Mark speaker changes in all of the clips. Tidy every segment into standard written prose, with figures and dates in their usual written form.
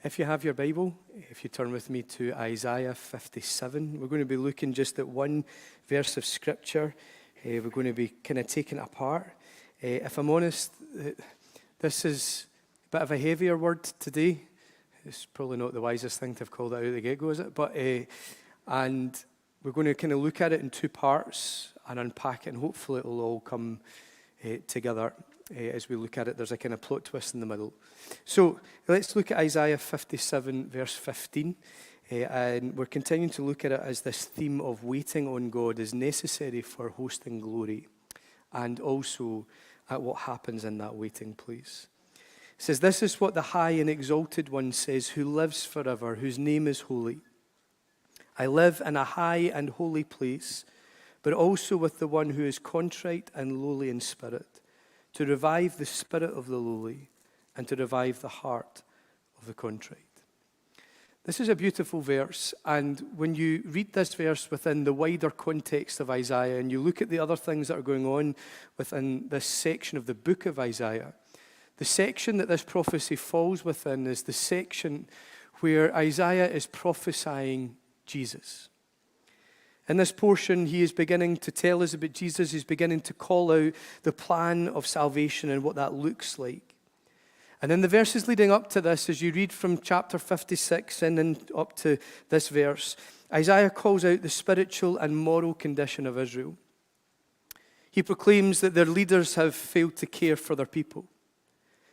Speaker 1: If you have your Bible, if you turn with me to Isaiah 57, we're going to be looking just at one verse of Scripture. We're going to be kind of taking it apart. If I'm honest, this is a bit of a heavier word today. It's probably not the wisest thing to have called it out at the get-go, is it? And we're going to kind of look at it in two parts and unpack it, and hopefully it'll all come together. As we look at it, there's a kind of plot twist in the middle. So let's look at Isaiah 57, verse 15. And we're continuing to look at it as this theme of waiting on God is necessary for hosting glory, and also at what happens in that waiting place. It says, "This is what the high and exalted one says, who lives forever, whose name is holy. I live in a high and holy place, but also with the one who is contrite and lowly in spirit, to revive the spirit of the lowly and to revive the heart of the contrite." This is a beautiful verse, and when you read this verse within the wider context of Isaiah, and you look at the other things that are going on within this section of the book of Isaiah, the section that this prophecy falls within is the section where Isaiah is prophesying Jesus. In this portion, he is beginning to tell us about Jesus. He's beginning to call out the plan of salvation and what that looks like. And in the verses leading up to this, as you read from chapter 56 and then up to this verse, Isaiah calls out the spiritual and moral condition of Israel. He proclaims that their leaders have failed to care for their people.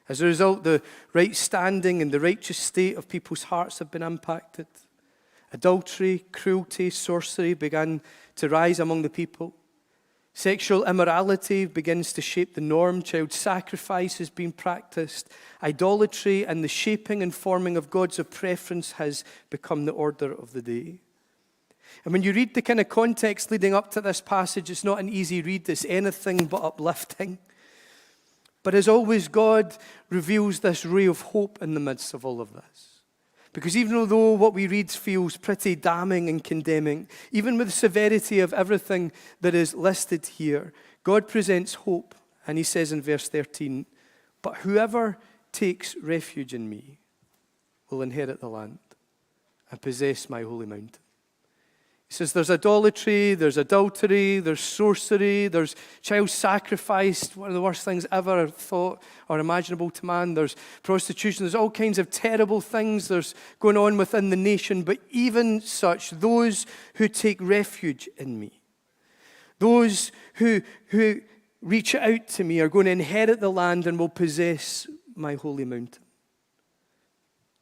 Speaker 1: As a result, the right standing and the righteous state of people's hearts have been impacted. Adultery, cruelty, sorcery began to rise among the people. Sexual immorality begins to shape the norm. Child sacrifice is being practiced. Idolatry and the shaping and forming of gods of preference has become the order of the day. And when you read the kind of context leading up to this passage, it's not an easy read. It's anything but uplifting. But as always, God reveals this ray of hope in the midst of all of this. Because even though what we read feels pretty damning and condemning, even with the severity of everything that is listed here, God presents hope. And he says in verse 13, "But whoever takes refuge in me will inherit the land and possess my holy mountain." He says there's idolatry, there's adultery, there's sorcery, there's child sacrifice, one of the worst things ever thought or imaginable to man. There's prostitution, there's all kinds of terrible things there's going on within the nation. But even such, those who take refuge in me, those who reach out to me are going to inherit the land and will possess my holy mountain.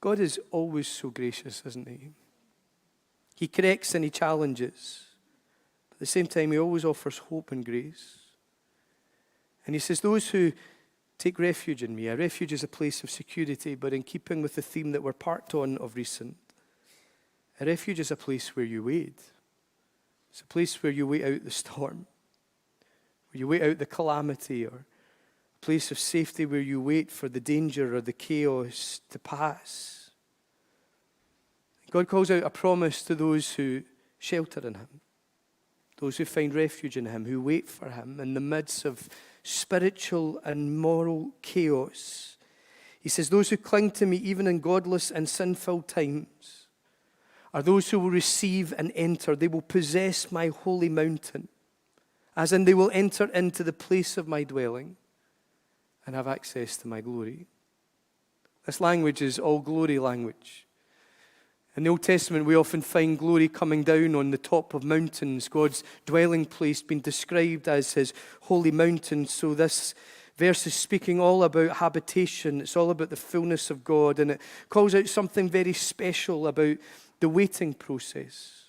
Speaker 1: God is always so gracious, isn't he? He corrects and he challenges. But at the same time, he always offers hope and grace. And he says, those who take refuge in me, a refuge is a place of security, but in keeping with the theme that we're part on of recent, a refuge is a place where you wait. It's a place where you wait out the storm, where you wait out the calamity, or a place of safety where you wait for the danger or the chaos to pass. God calls out a promise to those who shelter in him, those who find refuge in him, who wait for him in the midst of spiritual and moral chaos. He says, those who cling to me even in godless and sin-filled times are those who will receive and enter. They will possess my holy mountain, as in they will enter into the place of my dwelling and have access to my glory. This language is all glory language. In the Old Testament, we often find glory coming down on the top of mountains, God's dwelling place being described as his holy mountain. So this verse is speaking all about habitation. It's all about the fullness of God, and it calls out something very special about the waiting process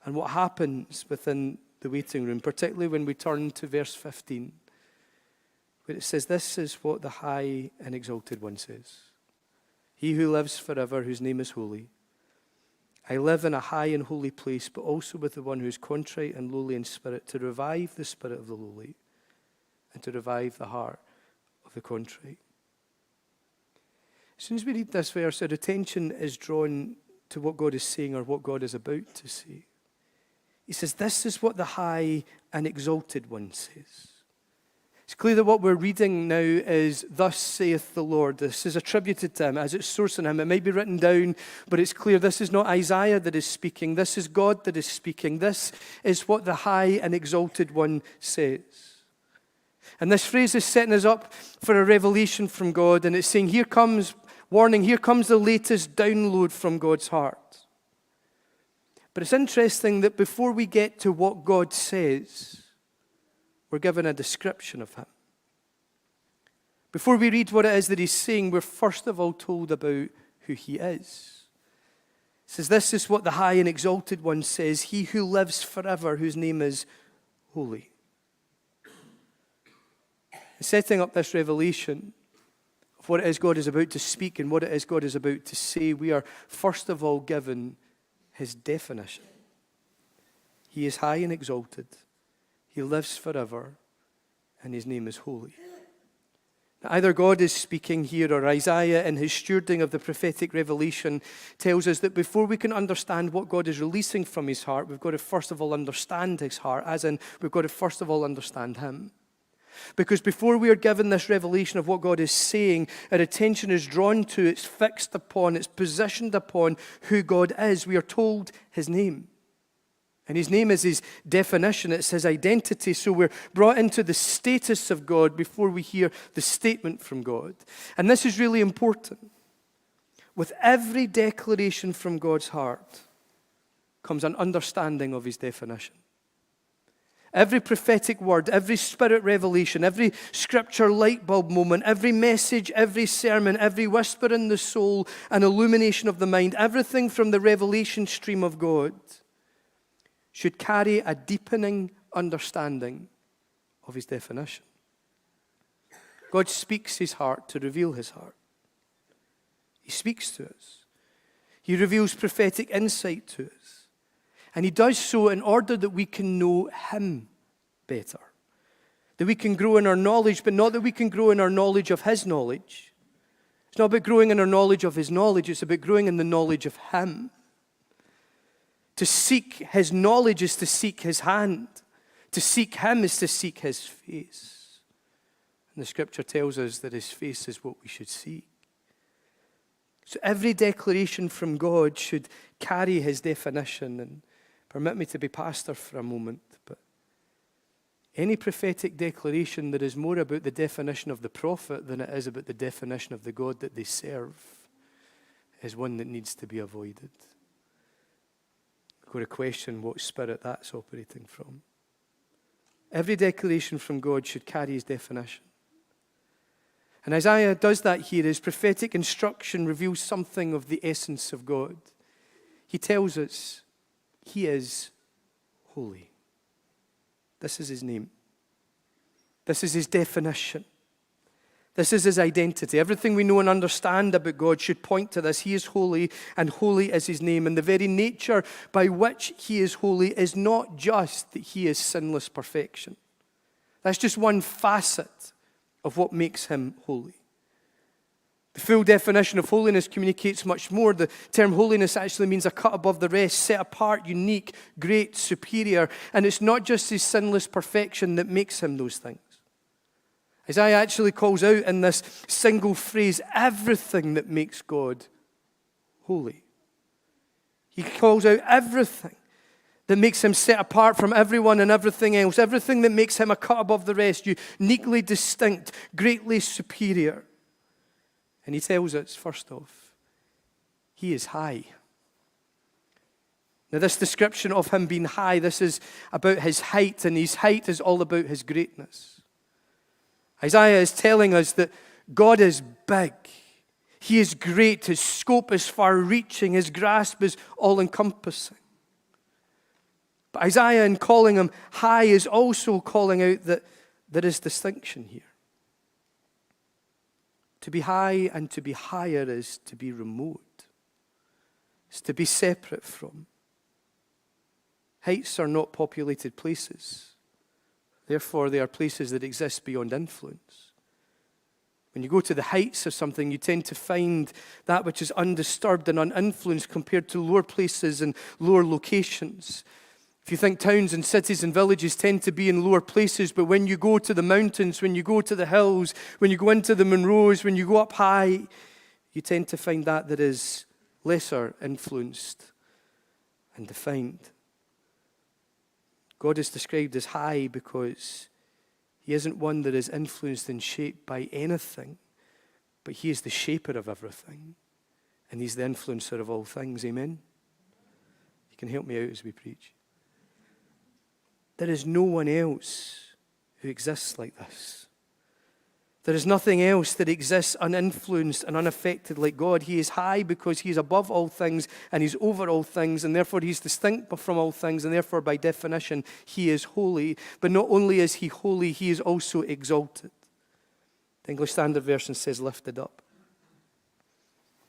Speaker 1: and what happens within the waiting room, particularly when we turn to verse 15, where it says, "This is what the high and exalted one says. He who lives forever, whose name is holy. I live in a high and holy place, but also with the one who is contrite and lowly in spirit, to revive the spirit of the lowly and to revive the heart of the contrite." As soon as we read this verse, our attention is drawn to what God is saying or what God is about to say. He says, this is what the high and exalted one says. It's clear that what we're reading now is, "Thus saith the Lord." This is attributed to him as it's sourcing him. It might be written down, but it's clear this is not Isaiah that is speaking. This is God that is speaking. This is what the high and exalted one says. And this phrase is setting us up for a revelation from God. And it's saying, here comes, warning, here comes the latest download from God's heart. But it's interesting that before we get to what God says, we're given a description of him. Before we read what it is that he's saying, we're first of all told about who he is. It says, this is what the high and exalted one says, he who lives forever, whose name is holy. Setting up this revelation of what it is God is about to speak and what it is God is about to say, we are first of all given his definition. He is high and exalted. He lives forever, and his name is holy. Now, either God is speaking here, or Isaiah in his stewarding of the prophetic revelation tells us that before we can understand what God is releasing from his heart, we've got to first of all understand his heart, as in we've got to first of all understand him. Because before we are given this revelation of what God is saying, our attention is drawn to, it's fixed upon, it's positioned upon who God is. We are told his name. And his name is his definition, it's his identity. So we're brought into the status of God before we hear the statement from God. And this is really important. With every declaration from God's heart comes an understanding of his definition. Every prophetic word, every spirit revelation, every scripture light bulb moment, every message, every sermon, every whisper in the soul, an illumination of the mind, everything from the revelation stream of God should carry a deepening understanding of his definition. God speaks his heart to reveal his heart. He speaks to us. He reveals prophetic insight to us. And he does so in order that we can know him better. That we can grow in our knowledge, but not that we can grow in our knowledge of his knowledge. It's not about growing in our knowledge of his knowledge, it's about growing in the knowledge of him. To seek his knowledge is to seek his hand. To seek him is to seek his face. And the scripture tells us that his face is what we should seek. So every declaration from God should carry his definition. And permit me to be pastor for a moment, but any prophetic declaration that is more about the definition of the prophet than it is about the definition of the God that they serve is one that needs to be avoided. We've got to question what spirit that's operating from. Every declaration from God should carry his definition. And Isaiah does that here. His prophetic instruction reveals something of the essence of God. He tells us he is holy. This is his name. This is his definition. This is his identity. Everything we know and understand about God should point to this. He is holy, and holy is his name. And the very nature by which he is holy is not just that he is sinless perfection. That's just one facet of what makes him holy. The full definition of holiness communicates much more. The term holiness actually means a cut above the rest, set apart, unique, great, superior. And it's not just his sinless perfection that makes him those things. Isaiah actually calls out in this single phrase everything that makes God holy. He calls out everything that makes him set apart from everyone and everything else, everything that makes him a cut above the rest, uniquely distinct, greatly superior. And he tells us, first off, he is high. Now, this description of him being high, this is about his height, and his height is all about his greatness. Isaiah is telling us that God is big. He is great. His scope is far-reaching. His grasp is all-encompassing. But Isaiah, in calling him high, is also calling out that there is distinction here. To be high and to be higher is to be remote. It's to be separate from. Heights are not populated places. Therefore, they are places that exist beyond influence. When you go to the heights of something, you tend to find that which is undisturbed and uninfluenced compared to lower places and lower locations. If you think towns and cities and villages tend to be in lower places, but when you go to the mountains, when you go to the hills, when you go into the Munros, when you go up high, you tend to find that is lesser influenced and defined. God is described as high because he isn't one that is influenced and shaped by anything, but he is the shaper of everything, and he's the influencer of all things. Amen? You can help me out as we preach. There is no one else who exists like this. There is nothing else that exists uninfluenced and unaffected like God. He is high because he is above all things and he's over all things, and therefore he's distinct from all things, and therefore by definition he is holy. But not only is he holy, he is also exalted. The English Standard Version says lifted up.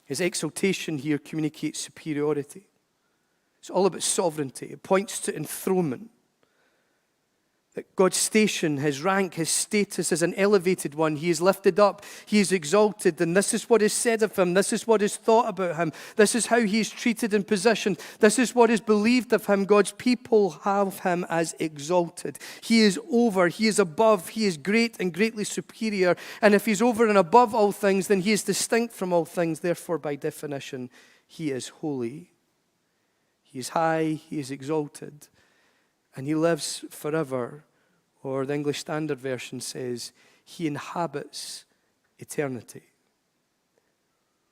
Speaker 1: His exaltation here communicates superiority. It's all about sovereignty. It points to enthronement. That God's station, his rank, his status is an elevated one. He is lifted up. He is exalted. And this is what is said of him. This is what is thought about him. This is how he is treated and positioned. This is what is believed of him. God's people have him as exalted. He is over. He is above. He is great and greatly superior. And if he's over and above all things, then he is distinct from all things. Therefore, by definition, he is holy. He is high. He is exalted. And he lives forever. Or the English Standard Version says, he inhabits eternity.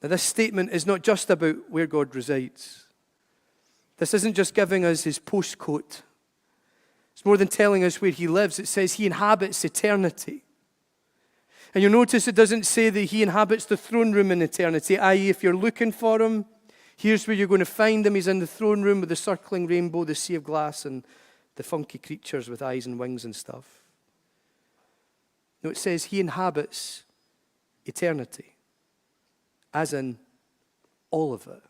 Speaker 1: Now, this statement is not just about where God resides. This isn't just giving us his postcode. It's more than telling us where he lives. It says he inhabits eternity. And you'll notice it doesn't say that he inhabits the throne room in eternity, i.e., if you're looking for him, here's where you're going to find him. He's in the throne room with the circling rainbow, the sea of glass, and the funky creatures with eyes and wings and stuff. No, it says he inhabits eternity, as in all of it.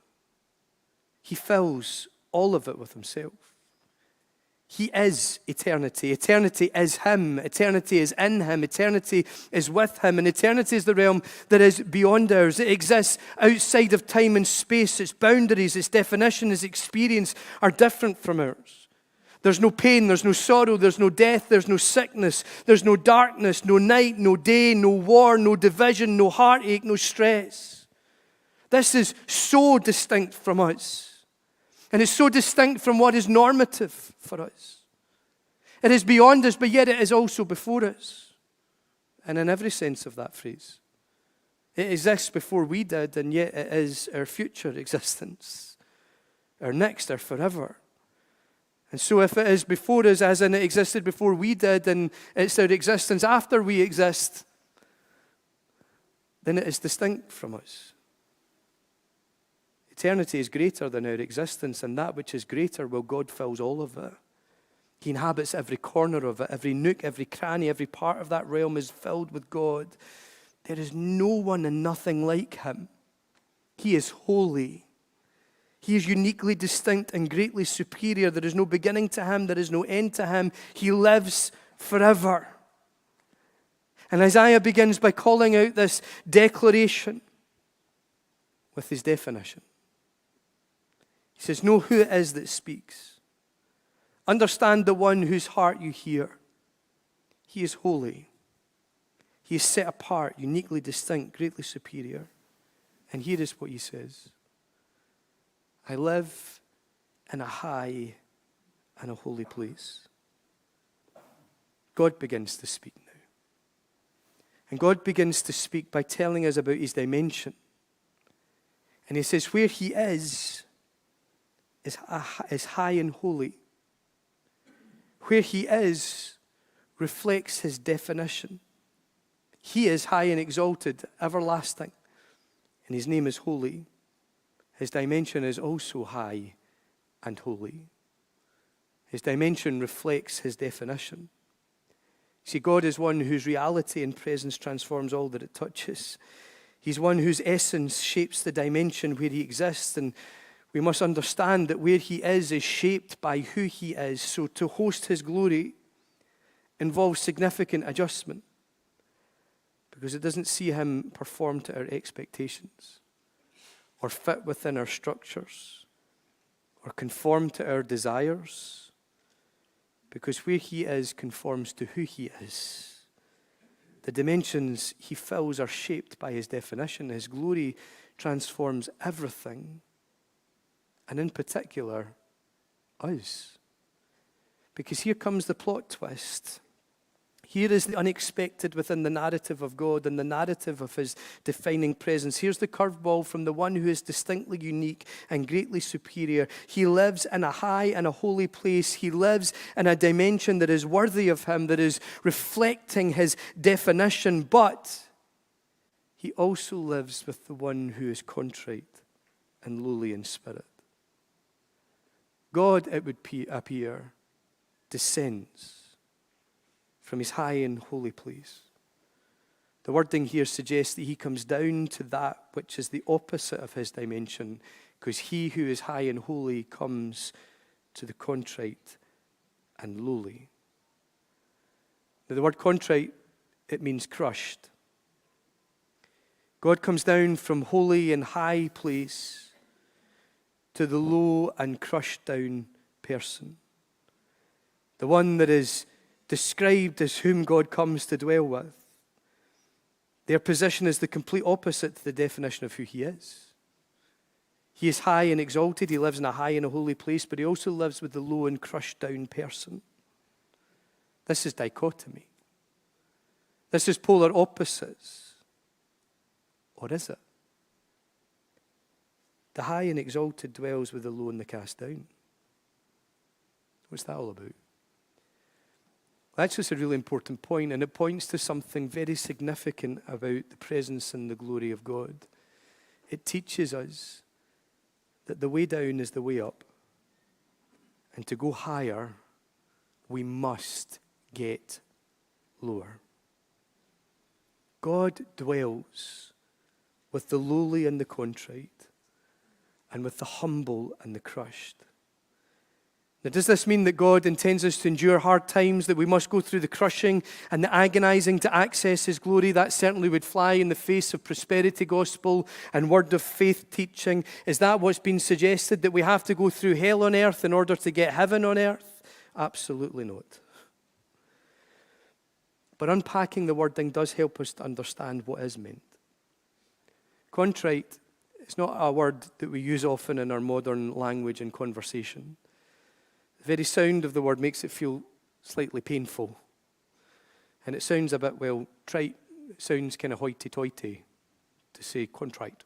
Speaker 1: He fills all of it with himself. He is eternity. Eternity is him. Eternity is in him. Eternity is with him. And eternity is the realm that is beyond ours. It exists outside of time and space. Its boundaries, its definition, its experience are different from ours. There's no pain, there's no sorrow, there's no death, there's no sickness, there's no darkness, no night, no day, no war, no division, no heartache, no stress. This is so distinct from us. And it's so distinct from what is normative for us. It is beyond us, but yet it is also before us. And in every sense of that phrase. It exists before we did, and yet it is our future existence. Our next, our forever. And so if it is before us, as in it existed before we did, and it's our existence after we exist, then it is distinct from us. Eternity is greater than our existence, and that which is greater, well, God fills all of it. He inhabits every corner of it, every nook, every cranny, every part of that realm is filled with God. There is no one and nothing like him. He is holy. He is uniquely distinct and greatly superior. There is no beginning to him. There is no end to him. He lives forever. And Isaiah begins by calling out this declaration with his definition. He says, know who it is that speaks. Understand the one whose heart you hear. He is holy. He is set apart, uniquely distinct, greatly superior. And here is what he says. I live in a high and a holy place. God begins to speak now. And God begins to speak by telling us about his dimension. And he says where he is high and holy. Where he is reflects his definition. He is high and exalted, everlasting. And his name is holy. His dimension is also high and holy. His dimension reflects his definition. See, God is one whose reality and presence transforms all that it touches. He's one whose essence shapes the dimension where he exists, and we must understand that where he is shaped by who he is. So to host his glory involves significant adjustment because it doesn't see him perform to our expectations or fit within our structures or conform to our desires because where he is conforms to who he is. The dimensions he fills are shaped by his definition. His glory transforms everything, and in particular, us. Because here comes the plot twist. Here is the unexpected within the narrative of God and the narrative of his defining presence. Here's the curveball from the one who is distinctly unique and greatly superior. He lives in a high and a holy place. He lives in a dimension that is worthy of him, that is reflecting his definition. But he also lives with the one who is contrite and lowly in spirit. God, it would appear, descends from his high and holy place. The wording here suggests that he comes down to that which is the opposite of his dimension, because he who is high and holy comes to the contrite and lowly. Now, the word contrite, it means crushed. God comes down from holy and high place to the low and crushed down person. The one that is described as whom God comes to dwell with. Their position is the complete opposite to the definition of who he is. He is high and exalted. He lives in a high and a holy place, but he also lives with the low and crushed down person. This is dichotomy. This is polar opposites. Or is it? The high and exalted dwells with the low and the cast down. What's that all about? That's just a really important point, and it points to something very significant about the presence and the glory of God. It teaches us that the way down is the way up, and to go higher, we must get lower. God dwells with the lowly and the contrite, and with the humble and the crushed. Now, does this mean that God intends us to endure hard times, that we must go through the crushing and the agonizing to access his glory? That certainly would fly in the face of prosperity gospel and word of faith teaching. Is that what's been suggested, that we have to go through hell on earth in order to get heaven on earth? Absolutely not. But unpacking the wording does help us to understand what is meant. Contrite is not a word that we use often in our modern language and conversation. The very sound of the word makes it feel slightly painful. And it sounds a bit, well, trite. It sounds kind of hoity-toity to say contrite.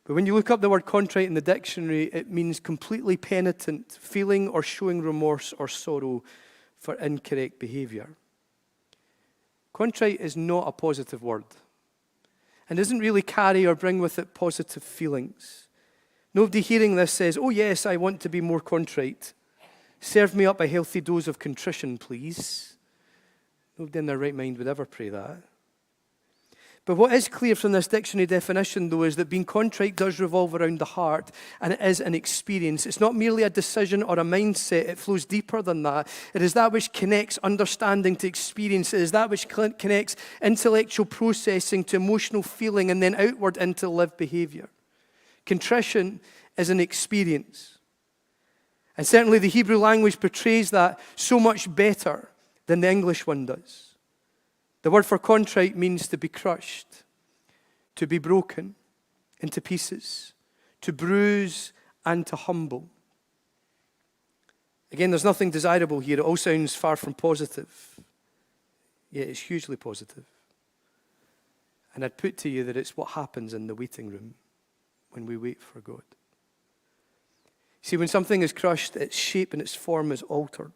Speaker 1: But when you look up the word contrite in the dictionary, it means completely penitent, feeling or showing remorse or sorrow for incorrect behavior. Contrite is not a positive word and doesn't really carry or bring with it positive feelings. Nobody hearing this says, oh yes, I want to be more contrite. Serve me up a healthy dose of contrition, please. Nobody in their right mind would ever pray that. But what is clear from this dictionary definition, though, is that being contrite does revolve around the heart, and it is an experience. It's not merely a decision or a mindset. It flows deeper than that. It is that which connects understanding to experience. It is that which connects intellectual processing to emotional feeling and then outward into lived behavior. Contrition is an experience. And certainly the Hebrew language portrays that so much better than the English one does. The word for contrite means to be crushed, to be broken into pieces, to bruise and to humble. Again, there's nothing desirable here. It all sounds far from positive. Yet it's hugely positive. And I'd put to you that it's what happens in the waiting room when we wait for God. See, when something is crushed, its shape and its form is altered.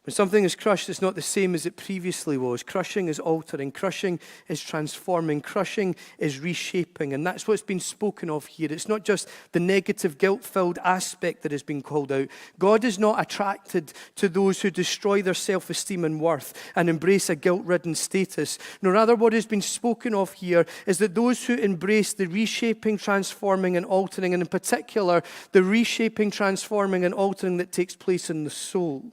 Speaker 1: When something is crushed, it's not the same as it previously was. Crushing is altering. Crushing is transforming. Crushing is reshaping. And that's what's been spoken of here. It's not just the negative, guilt-filled aspect that has been called out. God is not attracted to those who destroy their self-esteem and worth and embrace a guilt-ridden status. No, rather what has been spoken of here is that those who embrace the reshaping, transforming, and altering, and in particular, the reshaping, transforming, and altering that takes place in the soul,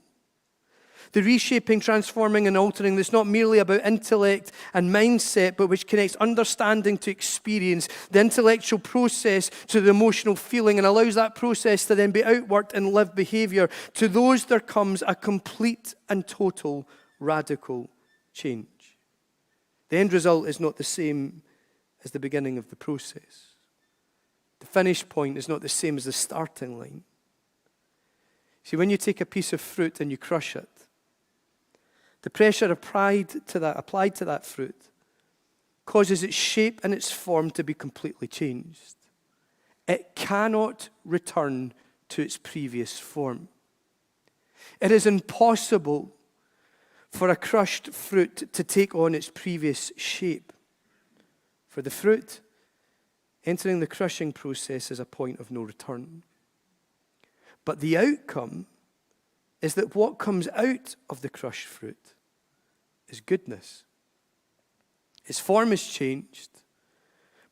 Speaker 1: The reshaping, transforming, and altering that's not merely about intellect and mindset, but which connects understanding to experience, the intellectual process to the emotional feeling, and allows that process to then be outworked in lived behavior. To those there comes a complete and total radical change. The end result is not the same as the beginning of the process. The finish point is not the same as the starting line. See, when you take a piece of fruit and you crush it, the pressure applied to that fruit causes its shape and its form to be completely changed. It cannot return to its previous form. It is impossible for a crushed fruit to take on its previous shape. For the fruit, entering the crushing process is a point of no return. But the outcome is that what comes out of the crushed fruit is goodness. Its form is changed,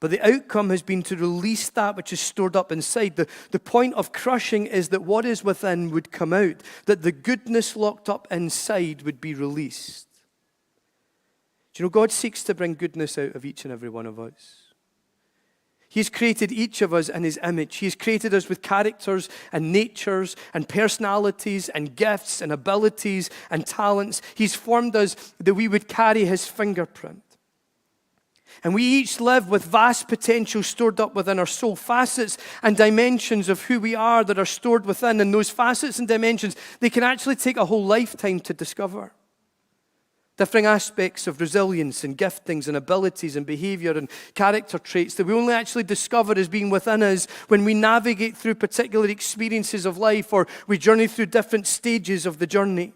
Speaker 1: but the outcome has been to release that which is stored up inside. The point of crushing is that what is within would come out, that the goodness locked up inside would be released. Do you know, God seeks to bring goodness out of each and every one of us. He's created each of us in his image. He's created us with characters and natures and personalities and gifts and abilities and talents. He's formed us that we would carry his fingerprint. And we each live with vast potential stored up within our soul, facets and dimensions of who we are that are stored within. And those facets and dimensions, they can actually take a whole lifetime to discover. Different aspects of resilience and giftings and abilities and behavior and character traits that we only actually discover as being within us when we navigate through particular experiences of life or we journey through different stages of the journey.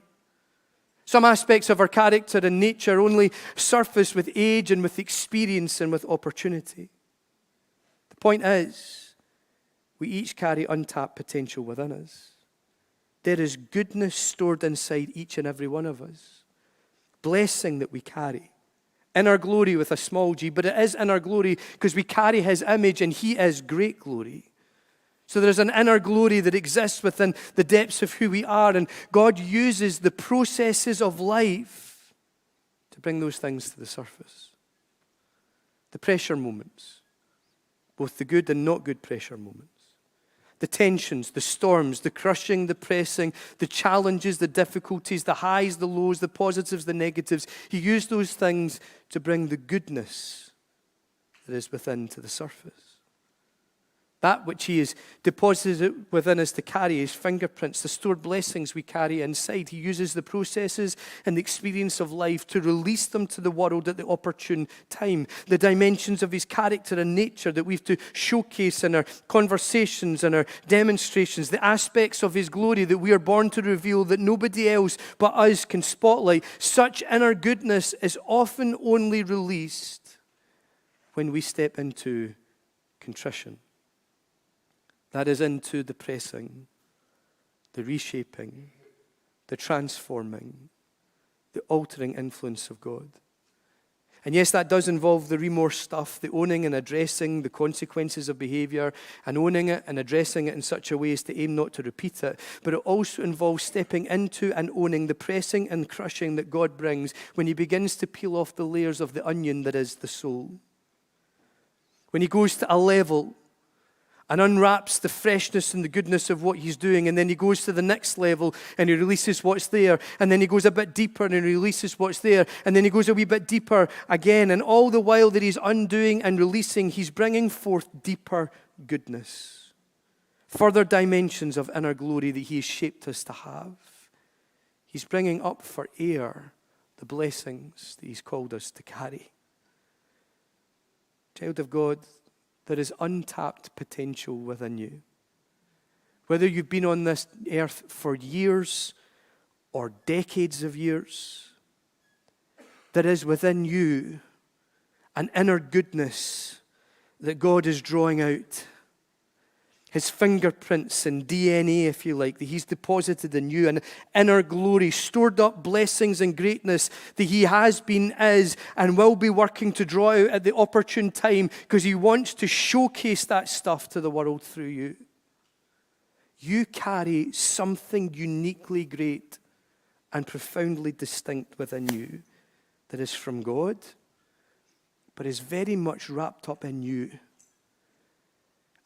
Speaker 1: Some aspects of our character and nature only surface with age and with experience and with opportunity. The point is, we each carry untapped potential within us. There is goodness stored inside each and every one of us. Blessing that we carry. Inner glory with a small g, but it is inner glory because we carry his image and he is great glory. So there's an inner glory that exists within the depths of who we are, and God uses the processes of life to bring those things to the surface. The pressure moments, both the good and not good pressure moments. The tensions, the storms, the crushing, the pressing, the challenges, the difficulties, the highs, the lows, the positives, the negatives. He used those things to bring the goodness that is within to the surface. That which he has deposited within us to carry, his fingerprints, the stored blessings we carry inside. He uses the processes and the experience of life to release them to the world at the opportune time. The dimensions of his character and nature that we have to showcase in our conversations and our demonstrations. The aspects of his glory that we are born to reveal that nobody else but us can spotlight. Such inner goodness is often only released when we step into contrition. That is into the pressing, the reshaping, the transforming, the altering influence of God. And yes, that does involve the remorse stuff, the owning and addressing the consequences of behavior and owning it and addressing it in such a way as to aim not to repeat it. But it also involves stepping into and owning the pressing and crushing that God brings when he begins to peel off the layers of the onion that is the soul. When he goes to a level and unwraps the freshness and the goodness of what he's doing. And then he goes to the next level and he releases what's there. And then he goes a bit deeper and he releases what's there. And then he goes a wee bit deeper again. And all the while that he's undoing and releasing, he's bringing forth deeper goodness. Further dimensions of inner glory that he has shaped us to have. He's bringing up for air the blessings that he's called us to carry. Child of God, there is untapped potential within you. Whether you've been on this earth for years or decades of years, there is within you an inner goodness that God is drawing out. His fingerprints and DNA, if you like, that he's deposited in you, an inner glory, stored up blessings and greatness that he has been, is, and will be working to draw out at the opportune time because he wants to showcase that stuff to the world through you. You carry something uniquely great and profoundly distinct within you that is from God, but is very much wrapped up in you.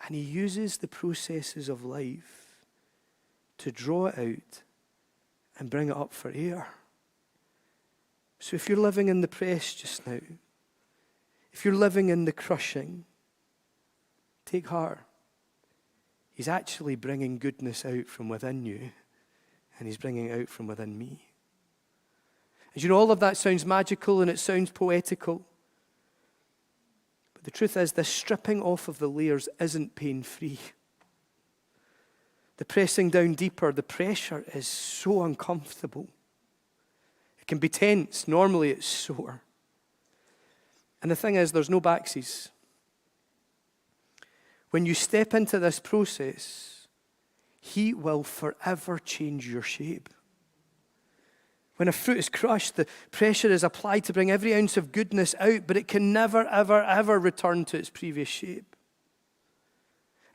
Speaker 1: And he uses the processes of life to draw it out and bring it up for air. So if you're living in the press just now, if you're living in the crushing, take heart. He's actually bringing goodness out from within you, and he's bringing it out from within me. And you know, all of that sounds magical and it sounds poetical. But the truth is, this stripping off of the layers isn't pain-free. The pressing down deeper, the pressure is so uncomfortable. It can be tense. Normally it's sore. And the thing is, there's no backsies. When you step into this process, he will forever change your shape. When a fruit is crushed, the pressure is applied to bring every ounce of goodness out, but it can never, ever, ever return to its previous shape.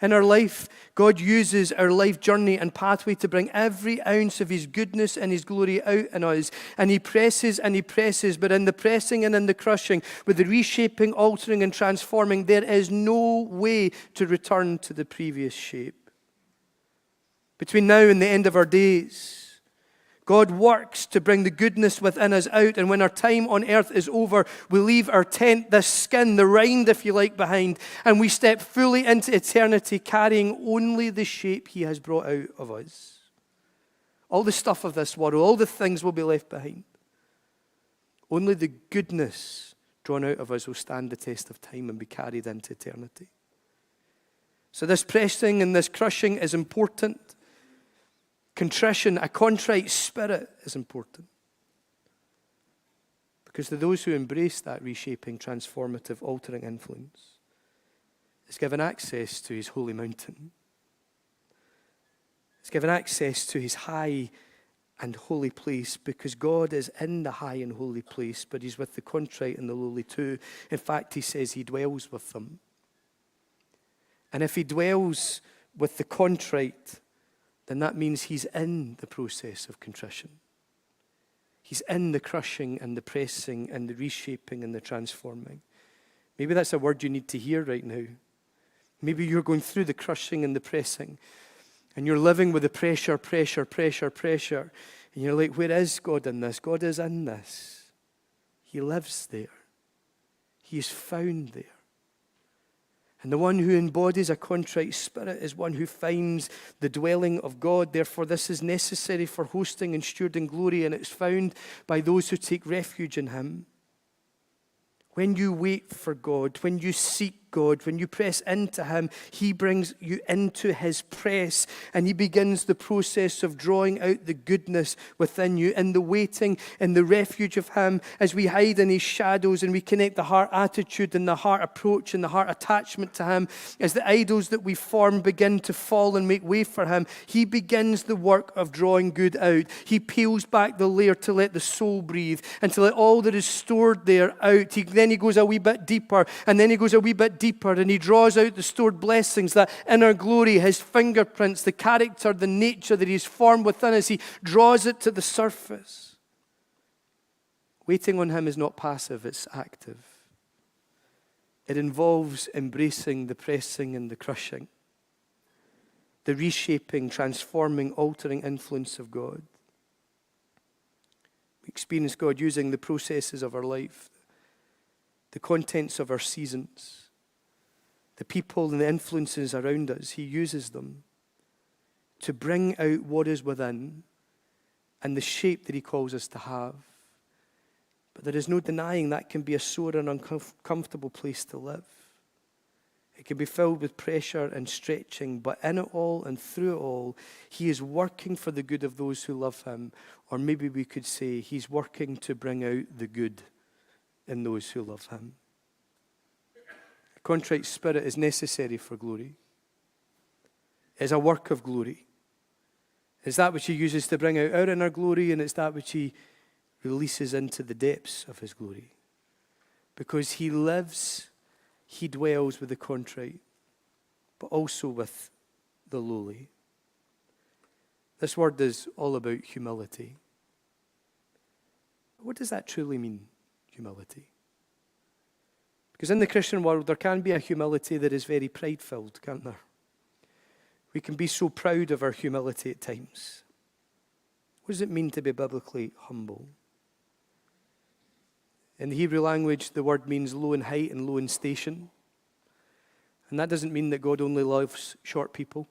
Speaker 1: In our life, God uses our life journey and pathway to bring every ounce of his goodness and his glory out in us. And he presses, but in the pressing and in the crushing, with the reshaping, altering and transforming, there is no way to return to the previous shape. Between now and the end of our days, God works to bring the goodness within us out, and when our time on earth is over, we leave our tent, this skin, the rind, if you like, behind, and we step fully into eternity, carrying only the shape he has brought out of us. All the stuff of this world, all the things will be left behind. Only the goodness drawn out of us will stand the test of time and be carried into eternity. So this pressing and this crushing is important. Contrition, a contrite spirit, is important. Because to those who embrace that reshaping, transformative, altering influence, it's given access to his holy mountain. It's given access to his high and holy place, because God is in the high and holy place, but he's with the contrite and the lowly too. In fact, he says he dwells with them. And if he dwells with the contrite, then that means he's in the process of contrition. He's in the crushing and the pressing and the reshaping and the transforming. Maybe that's a word you need to hear right now. Maybe you're going through the crushing and the pressing, and you're living with the pressure. And you're like, where is God in this? God is in this. He lives there. He is found there. And the one who embodies a contrite spirit is one who finds the dwelling of God. Therefore, this is necessary for hosting and stewarding glory, and it's found by those who take refuge in him. When you wait for God, when you seek God, when you press into him, he brings you into his press, and he begins the process of drawing out the goodness within you. In the waiting, in the refuge of him, as we hide in his shadows and we connect the heart attitude and the heart approach and the heart attachment to him, as the idols that we form begin to fall and make way for him, he begins the work of drawing good out. He peels back the layer to let the soul breathe and to let all that is stored there out. Then he goes a wee bit deeper, and then he goes a wee bit deeper, and he draws out the stored blessings, that inner glory, his fingerprints, the character, the nature that he's formed within us. He draws it to the surface. Waiting on him is not passive, it's active. It involves embracing the pressing and the crushing, the reshaping, transforming, altering influence of God. We experience God using the processes of our life, the contents of our seasons, the people and the influences around us. He uses them to bring out what is within and the shape that he calls us to have. But there is no denying that can be a sore and uncomfortable place to live. It can be filled with pressure and stretching, but in it all and through it all, he is working for the good of those who love him. Or maybe we could say he's working to bring out the good in those who love him. A contrite spirit is necessary for glory. It is a work of glory. It's that which he uses to bring out our inner glory, and it's that which he releases into the depths of his glory. Because he lives, he dwells with the contrite, but also with the lowly. This word is all about humility. What does that truly mean, humility? Because in the Christian world, there can be a humility that is very pride-filled, can't there? We can be so proud of our humility at times. What does it mean to be biblically humble? In the Hebrew language, the word means low in height and low in station. And that doesn't mean that God only loves short people.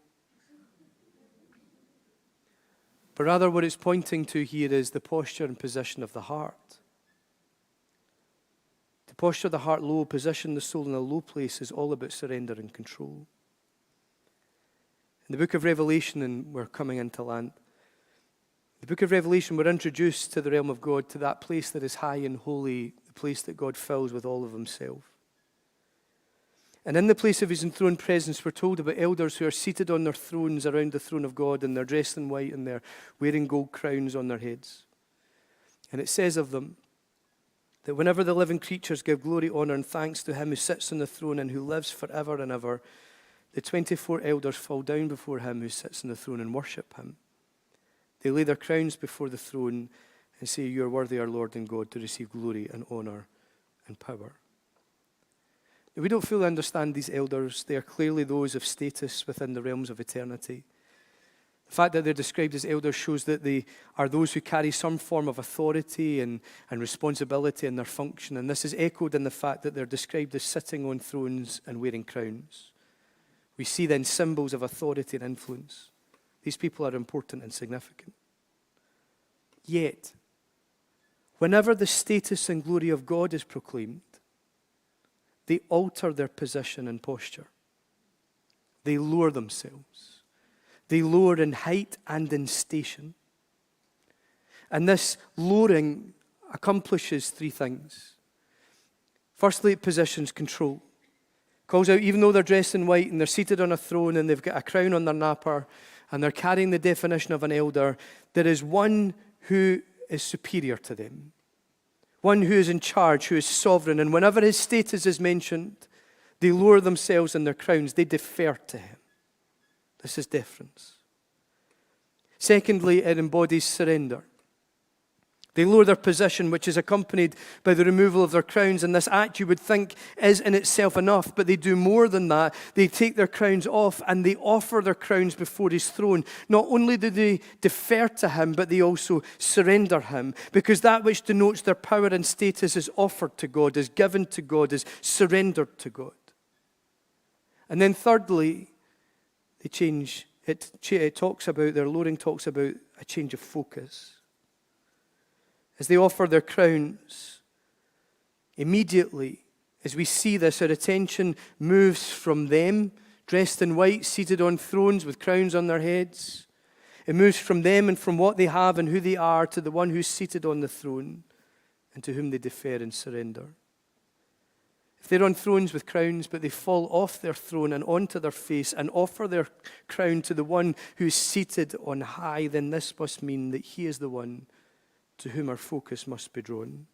Speaker 1: But rather what it's pointing to here is the posture and position of the heart. To posture the heart low, position the soul in a low place is all about surrender and control. In the book of Revelation, and we're coming into land, the book of Revelation, we're introduced to the realm of God, to that place that is high and holy, the place that God fills with all of himself. And in the place of his enthroned presence, we're told about elders who are seated on their thrones around the throne of God, and they're dressed in white and they're wearing gold crowns on their heads. And it says of them that whenever the living creatures give glory, honor, and thanks to him who sits on the throne and who lives forever and ever, the 24 elders fall down before him who sits on the throne and worship him. They lay their crowns before the throne and say, "You are worthy, our Lord and God, to receive glory and honor and power." We don't fully understand these elders. They are clearly those of status within the realms of eternity. The fact that they're described as elders shows that they are those who carry some form of authority and responsibility in their function. And this is echoed in the fact that they're described as sitting on thrones and wearing crowns. We see then symbols of authority and influence. These people are important and significant. Yet, whenever the status and glory of God is proclaimed, they alter their position and posture. They lower themselves. They lower in height and in station. And this lowering accomplishes three things. Firstly, it positions control. Calls out, even though they're dressed in white and they're seated on a throne and they've got a crown on their napper and they're carrying the definition of an elder, there is one who is superior to them. One who is in charge, who is sovereign. And whenever his status is mentioned, they lower themselves in their crowns. They defer to him. This is deference. Secondly, it embodies surrender. They lower their position, which is accompanied by the removal of their crowns. And this act, you would think, is in itself enough. But they do more than that. They take their crowns off and they offer their crowns before his throne. Not only do they defer to him, but they also surrender him. Because that which denotes their power and status is offered to God, is given to God, is surrendered to God. And then thirdly, they change. It talks about, their lowering talks about a change of focus. As they offer their crowns, immediately, as we see this, our attention moves from them, dressed in white, seated on thrones with crowns on their heads. It moves from them and from what they have and who they are to the one who's seated on the throne and to whom they defer and surrender. If they're on thrones with crowns, but they fall off their throne and onto their face and offer their crown to the one who's seated on high, then this must mean that he is the one to whom our focus must be drawn.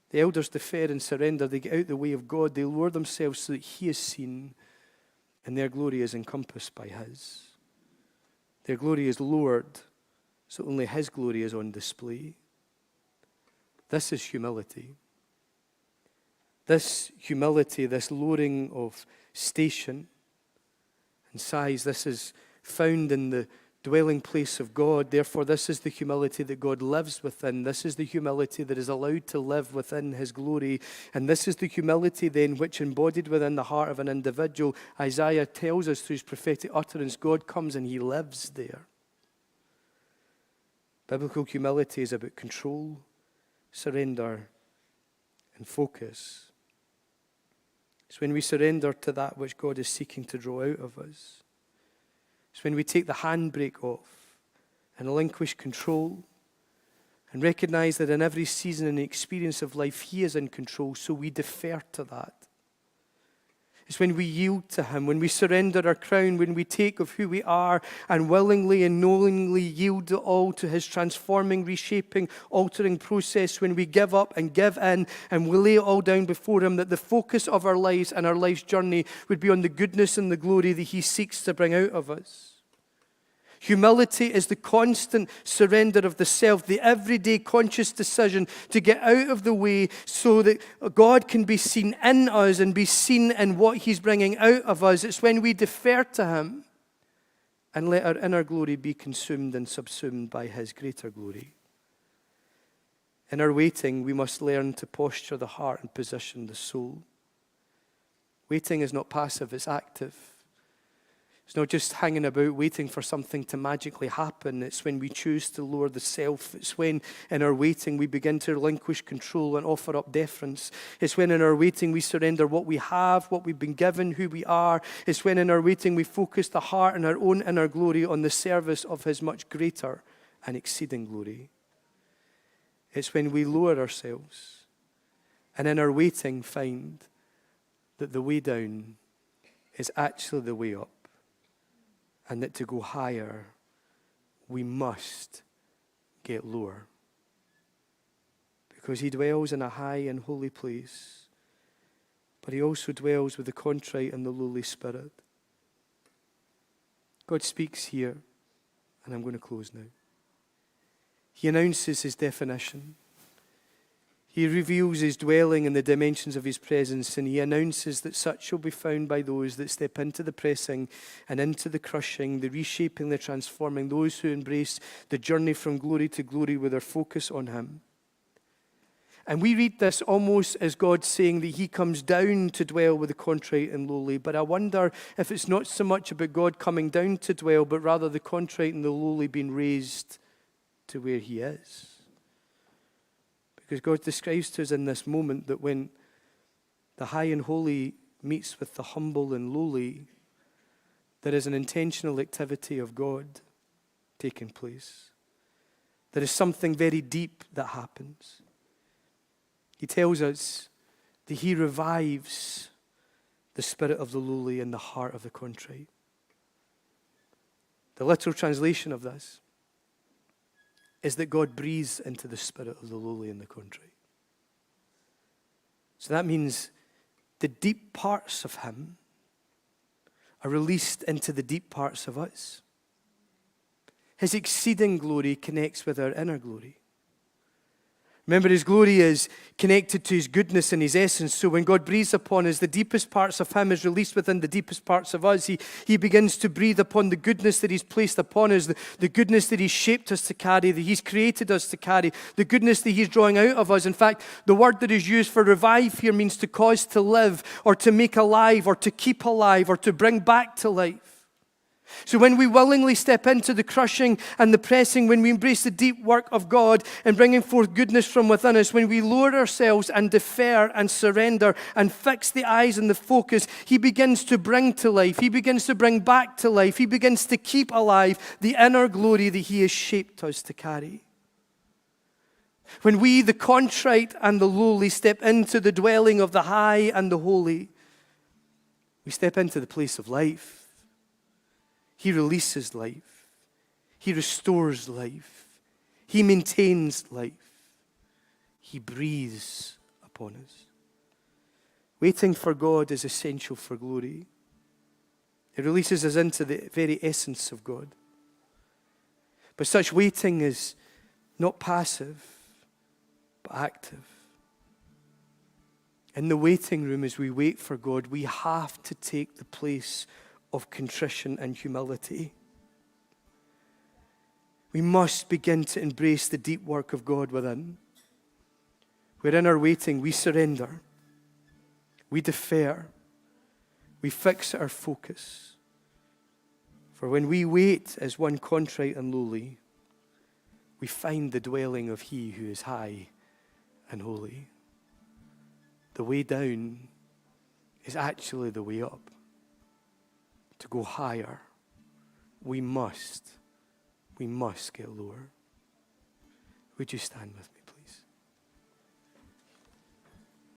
Speaker 1: The elders defer and surrender. They get out the way of God. They lower themselves so that he is seen and their glory is encompassed by his. Their glory is lowered so only his glory is on display. This is humility. This humility, this lowering of station and size, this is found in the dwelling place of God. Therefore, this is the humility that God lives within. This is the humility that is allowed to live within his glory. And this is the humility then which embodied within the heart of an individual. Isaiah tells us through his prophetic utterance, God comes and he lives there. Biblical humility is about control, surrender, and focus. It's when we surrender to that which God is seeking to draw out of us. It's when we take the handbrake off and relinquish control and recognize that in every season and experience of life, he is in control, so we defer to that. It's when we yield to him, when we surrender our crown, when we take of who we are and willingly and knowingly yield it all to his transforming, reshaping, altering process, when we give up and give in and we lay it all down before him, that the focus of our lives and our life's journey would be on the goodness and the glory that he seeks to bring out of us. Humility is the constant surrender of the self, the everyday conscious decision to get out of the way so that God can be seen in us and be seen in what he's bringing out of us. It's when we defer to him and let our inner glory be consumed and subsumed by his greater glory. In our waiting, we must learn to posture the heart and position the soul. Waiting is not passive, it's active. It's not just hanging about waiting for something to magically happen. It's when we choose to lower the self. It's when in our waiting we begin to relinquish control and offer up deference. It's when in our waiting we surrender what we have, what we've been given, who we are. It's when in our waiting we focus the heart and our own inner glory on the service of his much greater and exceeding glory. It's when we lower ourselves and in our waiting find that the way down is actually the way up. And that to go higher, we must get lower. Because he dwells in a high and holy place, but he also dwells with the contrite and the lowly spirit. God speaks here, and I'm going to close now. He announces his definition. He reveals his dwelling in the dimensions of his presence, and he announces that such shall be found by those that step into the pressing and into the crushing, the reshaping, the transforming, those who embrace the journey from glory to glory with their focus on him. And we read this almost as God saying that he comes down to dwell with the contrite and lowly. But I wonder if it's not so much about God coming down to dwell, but rather the contrite and the lowly being raised to where he is. Because God describes to us in this moment that when the high and holy meets with the humble and lowly, there is an intentional activity of God taking place. There is something very deep that happens. He tells us that he revives the spirit of the lowly in the heart of the contrite. The literal translation of this is that God breathes into the spirit of the lowly and the contrite. So that means the deep parts of him are released into the deep parts of us. His exceeding glory connects with our inner glory. Remember, his glory is connected to his goodness and his essence. So when God breathes upon us, the deepest parts of him is released within the deepest parts of us. He begins to breathe upon the goodness that he's placed upon us, the goodness that he's shaped us to carry, that he's created us to carry, the goodness that he's drawing out of us. In fact, the word that is used for revive here means to cause to live, or to make alive, or to keep alive, or to bring back to life. So when we willingly step into the crushing and the pressing, when we embrace the deep work of God and bringing forth goodness from within us, when we lower ourselves and defer and surrender and fix the eyes and the focus, he begins to bring to life. He begins to bring back to life. He begins to keep alive the inner glory that he has shaped us to carry. When we, the contrite and the lowly, step into the dwelling of the high and the holy, we step into the place of life. He releases life. He restores life. He maintains life. He breathes upon us. Waiting for God is essential for glory. It releases us into the very essence of God. But such waiting is not passive, but active. In the waiting room, as we wait for God, we have to take the place of contrition and humility. We must begin to embrace the deep work of God within. Where in our waiting we surrender, we defer, we fix our focus. For when we wait as one contrite and lowly, we find the dwelling of he who is high and holy. The way down is actually the way up. To go higher, we must get lower. Would you stand with me?